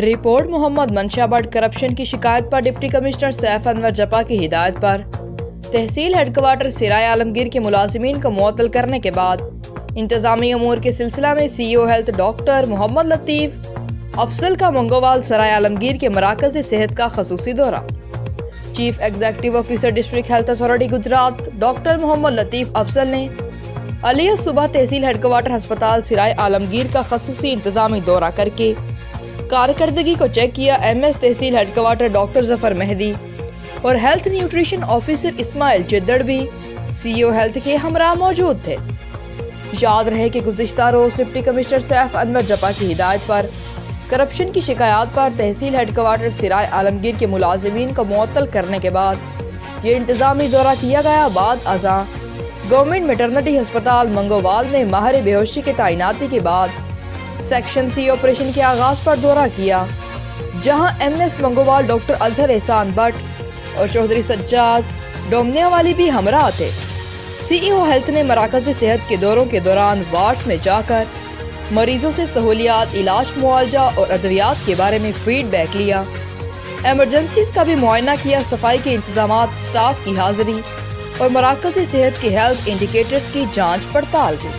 Report Mohammad मंशा Bhatt corruption की शिकायत पर डिप्टी कमिश्नर सैफ अनवर जपा की हिदायत पर तहसील हेडक्वार्टर सराय आलमगीर के मुलाजिमीन को मुअत्तल करने के बाद इंतजामी अमूर के सिलसिला में CEO health doctor Mohammad Latif Afzal का मंगोवाल सराय आलमगीर के मराकज़ सेहत का खसूसी दौरा। Chief executive officer district health authority Gujrat doctor Mohammad Latif Afzal ने अलिया सुबह तहसील हेडक्वार्टर अस्पताल सराय आलमगीर का खसूसी इंतजामी दौरा करके कारकर्दगी को चेक किया। MS तहसील हेडक्वार्टर डॉक्टर जफर मेहदी और हेल्थ न्यूट्रिशन ऑफिसर इस्माइल चिद्दड़ भी CEO हेल्थ के हमरा मौजूद थे। याद रहे कि गुज़िश्ता रोज डिप्टी कमिश्नर सैफ अनवर जपा की हिदायत पर करप्शन की शिकायत पर तहसील हेडक्वार्टर सराय आलमगीर के मुलाजिमीन को मुअत्तल करने के बाद ये इंतजामी दौरा किया गया। बाद अज़ां गवर्नमेंट मैटरनिटी अस्पताल मंगोवाल में माहिर बेहोशी के तैनाती के बाद सेक्शन C ऑपरेशन के आगाज पर दौरा किया, जहां MS मंगोवाल डॉक्टर अजहर एहसान भट्ट और चौधरी सज्जाद डोमनिया वाली भी हमरा थे। CEO हेल्थ ने मराकज़ सेहत के दौरों के दौरान वार्ड्स में जाकर मरीजों से सहूलियात, इलाज, मुआवजा और अद्वियात के बारे में फीडबैक लिया, एमरजेंसीज का भी मुआयना किया, सफाई के इंतजामात, स्टाफ की हाजिरी और मराकज़ सेहत के हेल्थ इंडिकेटर्स की जांच पड़ताल की।